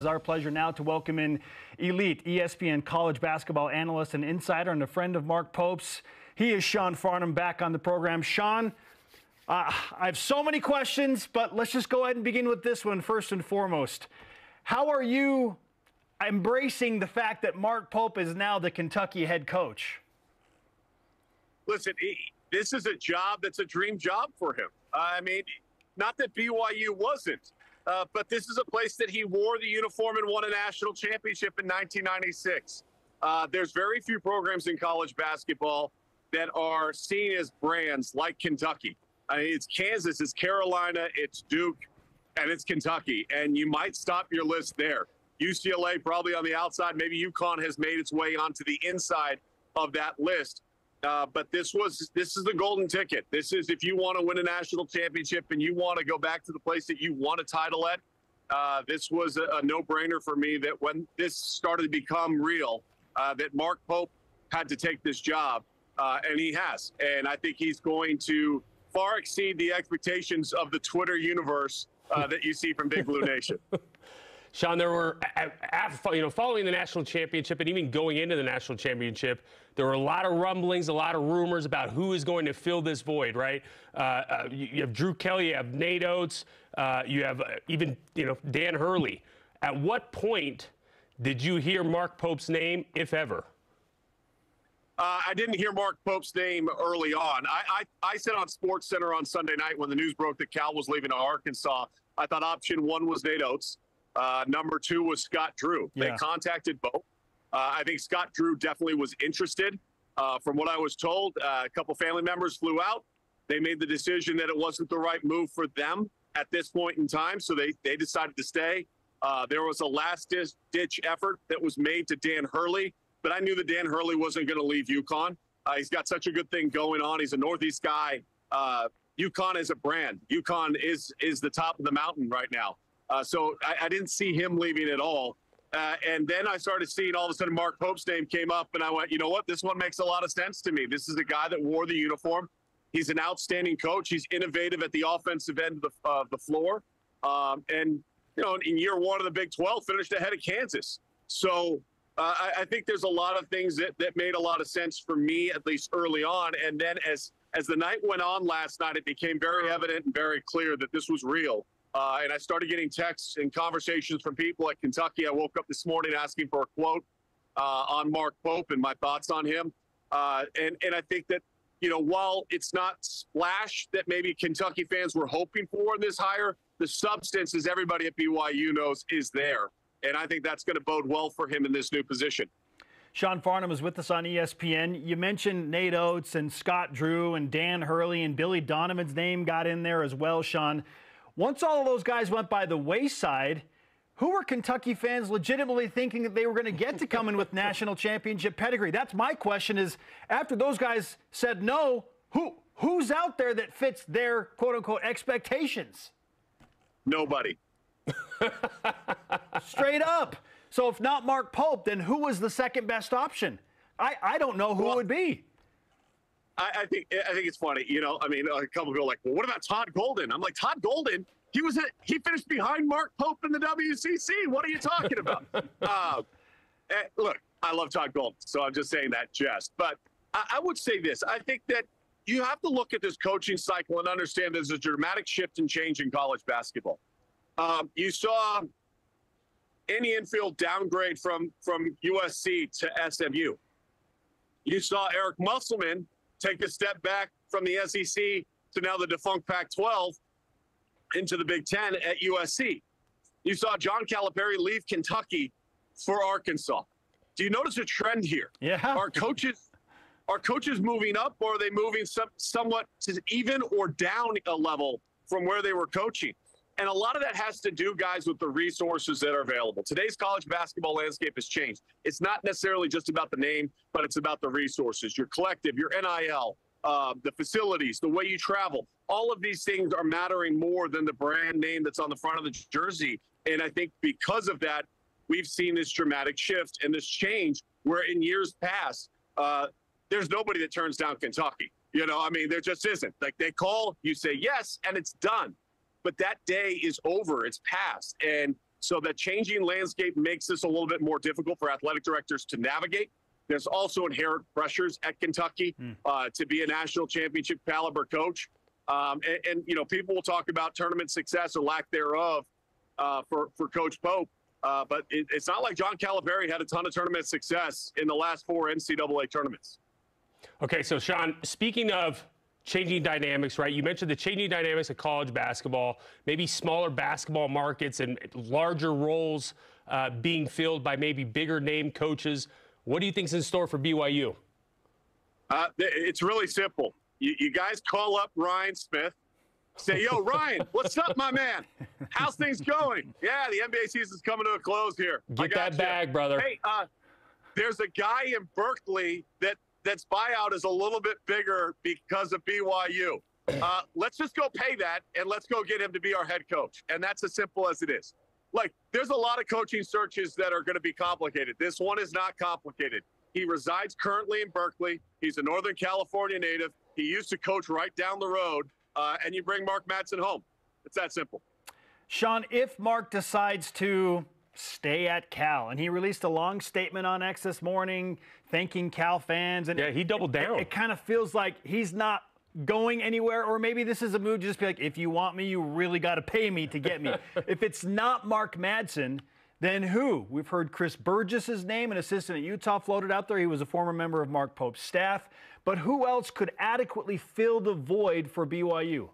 It's our pleasure now to welcome in elite ESPN college basketball analyst and insider and a friend of Mark Pope's. He is Sean Farnham, back on the program. Sean, I have so many questions, but let's just go ahead and begin with this one first and foremost. How are you embracing the fact that Mark Pope is now the Kentucky head coach? Listen, this is a job that's a dream job for him. I mean, not that BYU wasn't. But this is a place that he wore the uniform and won a national championship in 1996. There's very few programs in college basketball that are seen as brands like Kentucky. I mean, it's Kansas, it's Carolina, it's Duke, and it's Kentucky. And you might stop your list there. UCLA probably on the outside. Maybe UConn has made its way onto the inside of that list. But this is the golden ticket. This is if you want to win a national championship and you want to go back to the place that you won a title at. This was a no-brainer for me that when this started to become real, that Mark Pope had to take this job, and he has. And I think he's going to far exceed the expectations of the Twitter universe that you see from Big Blue Nation. Sean, there were, following the national championship and even going into the national championship, there were a lot of rumblings, a lot of rumors about who is going to fill this void, right? You have Drew Kelly, you have Nate Oates, you have even, Dan Hurley. At what point did you hear Mark Pope's name, if ever? I didn't hear Mark Pope's name early on. I said on SportsCenter on Sunday night when the news broke that Cal was leaving to Arkansas, I thought option one was Nate Oates. Number two was Scott Drew. Yeah. They contacted both. I think Scott Drew definitely was interested. From what I was told, a couple family members flew out. They made the decision that it wasn't the right move for them at this point in time, so they decided to stay. There was a last-ditch effort that was made to Dan Hurley, but I knew that Dan Hurley wasn't going to leave UConn. He's got such a good thing going on. He's a Northeast guy. UConn is a brand. UConn is the top of the mountain right now. So I didn't see him leaving at all. And then I started seeing all of a sudden Mark Pope's name came up, and I went, you know what? This one makes a lot of sense to me. This is a guy that wore the uniform. He's an outstanding coach. He's innovative at the offensive end of the floor. And, in year one of the Big 12, finished ahead of Kansas. So I think there's a lot of things that made a lot of sense for me, at least early on. And then as the night went on last night, it became very evident and very clear that this was real. And I started getting texts and conversations from people at Kentucky. I woke up this morning asking for a quote on Mark Pope and my thoughts on him. And I think that, while it's not splash that maybe Kentucky fans were hoping for in this hire, the substance, as everybody at BYU knows, is there. And I think that's going to bode well for him in this new position. Sean Farnham is with us on ESPN. You mentioned Nate Oates and Scott Drew and Dan Hurley, and Billy Donovan's name got in there as well, Sean. Once all of those guys went by the wayside, who were Kentucky fans legitimately thinking that they were going to get to come in with national championship pedigree? That's my question is, after those guys said no, who's out there that fits their quote-unquote expectations? Nobody. Straight up. So if not Mark Pope, then who was the second best option? I don't know who it would be. I think it's funny, a couple people are like, well, what about Todd Golden? I'm like, Todd Golden, he finished behind Mark Pope in the WCC. What are you talking about? Look, I love Todd Golden, so I'm just saying that jest. But I would say this. I think that you have to look at this coaching cycle and understand there's a dramatic shift and change in college basketball. You saw Andy Enfield downgrade from USC to SMU. You saw Eric Musselman take a step back from the SEC to now the defunct Pac-12 into the Big Ten at USC. You saw John Calipari leave Kentucky for Arkansas. Do you notice a trend here? Yeah. Are coaches moving up, or are they moving somewhat to even or down a level from where they were coaching? And a lot of that has to do, guys, with the resources that are available. Today's college basketball landscape has changed. It's not necessarily just about the name, but it's about the resources, your collective, your NIL, the facilities, the way you travel. All of these things are mattering more than the brand name that's on the front of the jersey. And I think because of that, we've seen this dramatic shift and this change where in years past, there's nobody that turns down Kentucky. There just isn't. Like, they call, you say yes, and it's done. But that day is over. It's past. And So that changing landscape makes this a little bit more difficult for athletic directors to navigate. There's also inherent pressures at Kentucky to be a national championship caliber coach. And you know, people will talk about tournament success or lack thereof for Coach Pope. But it's not like John Calipari had a ton of tournament success in the last 4 NCAA tournaments. Okay, so Sean, speaking of changing dynamics, right? You mentioned the changing dynamics of college basketball, maybe smaller basketball markets and larger roles being filled by maybe bigger name coaches. What do you think is in store for BYU? It's really simple. You guys call up Ryan Smith, say, yo, Ryan, what's up, my man? How's things going? Yeah, the NBA season's coming to a close here. Get that bag, brother. Hey, there's a guy in Berkeley that's buyout is a little bit bigger because of BYU. Let's just go pay that, and let's go get him to be our head coach. And that's as simple as it is. Like, there's a lot of coaching searches that are going to be complicated. This one is not complicated. He resides currently in Berkeley. He's a Northern California native. He used to coach right down the road, and you bring Mark Madsen home. It's that simple. Sean, if Mark decides to stay at Cal, and he released a long statement on X this morning thanking Cal fans. And yeah, he doubled down. It kind of feels like he's not going anywhere, or maybe this is a move to just be like, if you want me, you really got to pay me to get me. If it's not Mark Madsen, then who? We've heard Chris Burgess' name, an assistant at Utah, floated out there. He was a former member of Mark Pope's staff. But who else could adequately fill the void for BYU?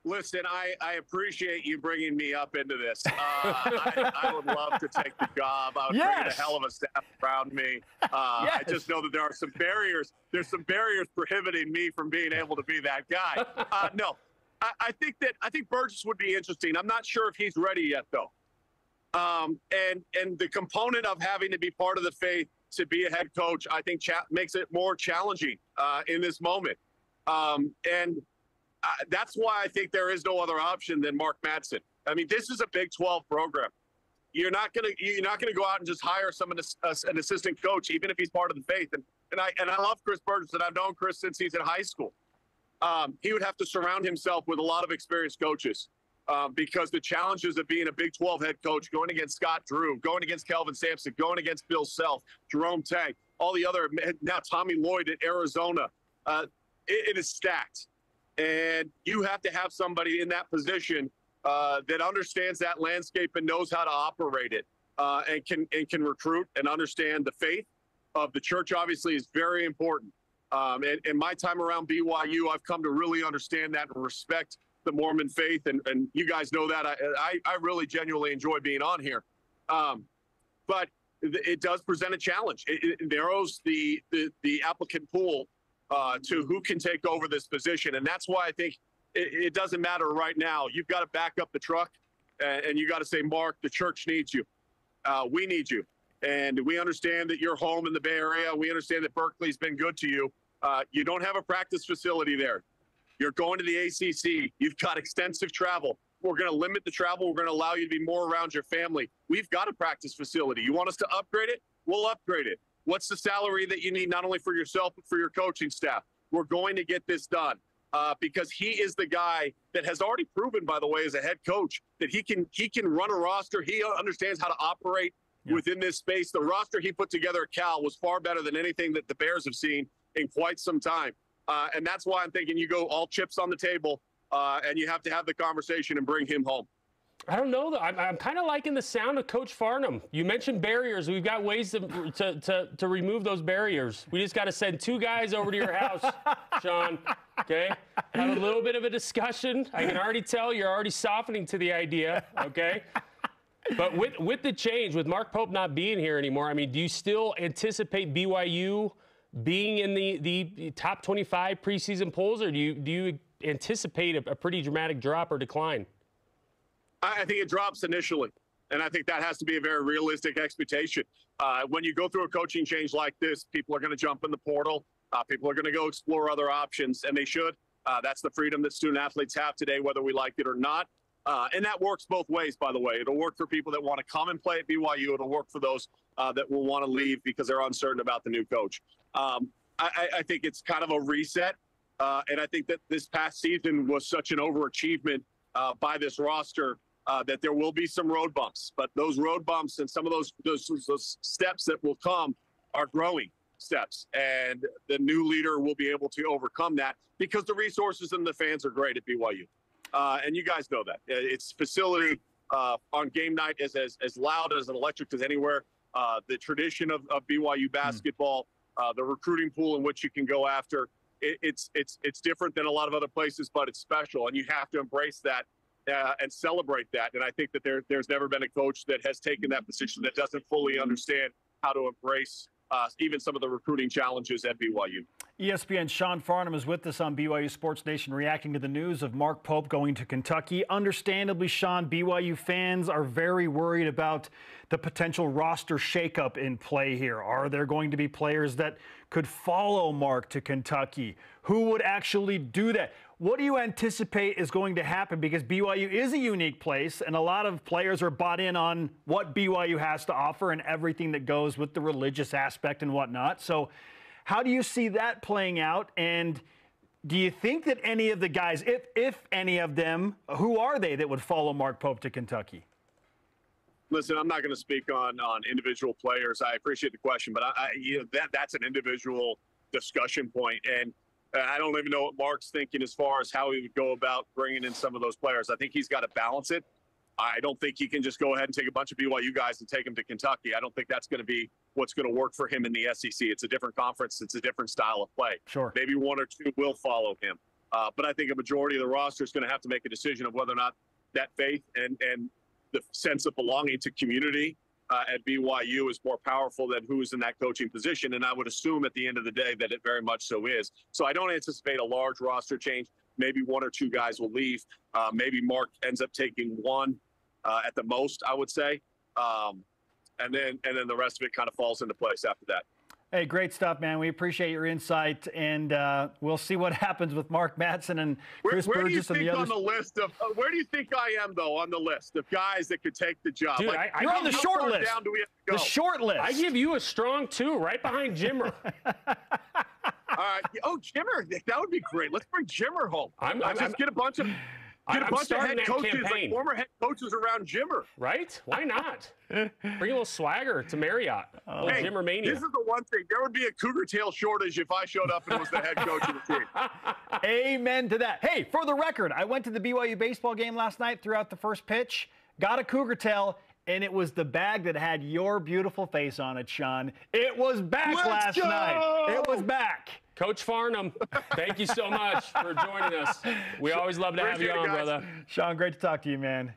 Listen, I appreciate you bringing me up into this. I would love to take the job. I would bring a hell of a staff around me. I just know that there are some barriers. There's some barriers prohibiting me from being able to be that guy. No, I think Burgess would be interesting. I'm not sure if he's ready yet, though. And the component of having to be part of the faith to be a head coach, I think makes it more challenging in this moment. That's why I think there is no other option than Mark Madsen. I mean, this is a Big 12 program. You're not gonna go out and just hire an assistant coach, even if he's part of the faith. And I love Chris Burgess, and I've known Chris since he's in high school. He would have to surround himself with a lot of experienced coaches because the challenges of being a Big 12 head coach, going against Scott Drew, going against Kelvin Sampson, going against Bill Self, Jerome Tang, all the other, now Tommy Lloyd at Arizona, it is stacked. And you have to have somebody in that position that understands that landscape and knows how to operate it and can recruit and understand the faith of the church. Obviously, is very important. And my time around BYU, I've come to really understand that and respect the Mormon faith. And you guys know that. I really genuinely enjoy being on here. But it does present a challenge. It narrows the applicant pool to who can take over this position. And that's why I think it doesn't matter right now. You've got to back up the truck and you got to say, Mark, the church needs you. We need you. And we understand that you're home in the Bay Area. We understand that Berkeley's been good to you. You don't have a practice facility there. You're going to the ACC. You've got extensive travel. We're going to limit the travel. We're going to allow you to be more around your family. We've got a practice facility. You want us to upgrade it? We'll upgrade it. What's the salary that you need not only for yourself, but for your coaching staff? We're going to get this done because he is the guy that has already proven, by the way, as a head coach, that he can run a roster. He understands how to operate within this space. The roster he put together at Cal was far better than anything that the Bears have seen in quite some time. And that's why I'm thinking you go all chips on the table and you have to have the conversation and bring him home. I don't know, though. I'm kind of liking the sound of Coach Farnham. You mentioned barriers. We've got ways to remove those barriers. We just got to send 2 guys over to your house, Sean, okay? Have a little bit of a discussion. I can already tell you're already softening to the idea, okay? But with the change, with Mark Pope not being here anymore, I mean, do you still anticipate BYU being in the top 25 preseason polls, or do you anticipate a pretty dramatic drop or decline? I think it drops initially, and I think that has to be a very realistic expectation. When you go through a coaching change like this, people are going to jump in the portal. People are going to go explore other options, and they should. That's the freedom that student athletes have today, whether we like it or not. And that works both ways, by the way. It'll work for people that want to come and play at BYU. It'll work for those that will want to leave because they're uncertain about the new coach. I think it's kind of a reset, and I think that this past season was such an overachievement by this roster that there will be some road bumps, but those road bumps and some of those steps that will come are growing steps, and the new leader will be able to overcome that because the resources and the fans are great at BYU. And you guys know that. Its facility on game night is as loud as an electric as anywhere. The tradition of BYU basketball, the recruiting pool in which you can go after, it's different than a lot of other places, but it's special, and you have to embrace that and celebrate that. And I think that there's never been a coach that has taken that position that doesn't fully understand how to embrace even some of the recruiting challenges at BYU. ESPN's Sean Farnham is with us on BYU Sports Nation, reacting to the news of Mark Pope going to Kentucky. Understandably, Sean, BYU fans are very worried about the potential roster shakeup in play here. Are there going to be players that could follow Mark to Kentucky? Who would actually do that? What do you anticipate is going to happen? Because BYU is a unique place, and a lot of players are bought in on what BYU has to offer and everything that goes with the religious aspect and whatnot. So how do you see that playing out? And do you think that any of the guys, if any of them, who are they that would follow Mark Pope to Kentucky? Listen, I'm not going to speak on individual players. I appreciate the question, but that's an individual discussion point. And I don't even know what Mark's thinking as far as how he would go about bringing in some of those players. I think he's got to balance it. I don't think he can just go ahead and take a bunch of BYU guys and take them to Kentucky. I don't think that's going to be what's going to work for him in the SEC. It's a different conference. It's a different style of play. Sure. Maybe one or two will follow him. But I think a majority of the roster is going to have to make a decision of whether or not that faith and the sense of belonging to community at BYU is more powerful than who is in that coaching position. And I would assume at the end of the day that it very much so is. So I don't anticipate a large roster change. Maybe one or two guys will leave. Maybe Mark ends up taking one at the most, I would say. And then the rest of it kind of falls into place after that. Hey, great stuff, man. We appreciate your insight, and we'll see what happens with Mark Madsen and Chris Burgess and the others. On the list of where do you think I am, though, on the list of guys that could take the job? Dude, like, you're on the short list. Down do we have to go? The short list. I give you a strong 2, right behind Jimmer. All right. Oh, Jimmer, that would be great. Let's bring Jimmer home. Just get a bunch of head coaches, like former head coaches around Jimmer. Right? Why not? Bring a little swagger to Marriott. Hey, Jimmer mania. This is the one thing. There would be a cougar tail shortage if I showed up and was the head coach of the team. Amen to that. Hey, for the record, I went to the BYU baseball game last night throughout the first pitch, got a cougar tail, and it was the bag that had your beautiful face on it, Sean. It was back last night. It was back. Coach Farnham, thank you so much for joining us. We always love to have you on, brother. Sean, great to talk to you, man.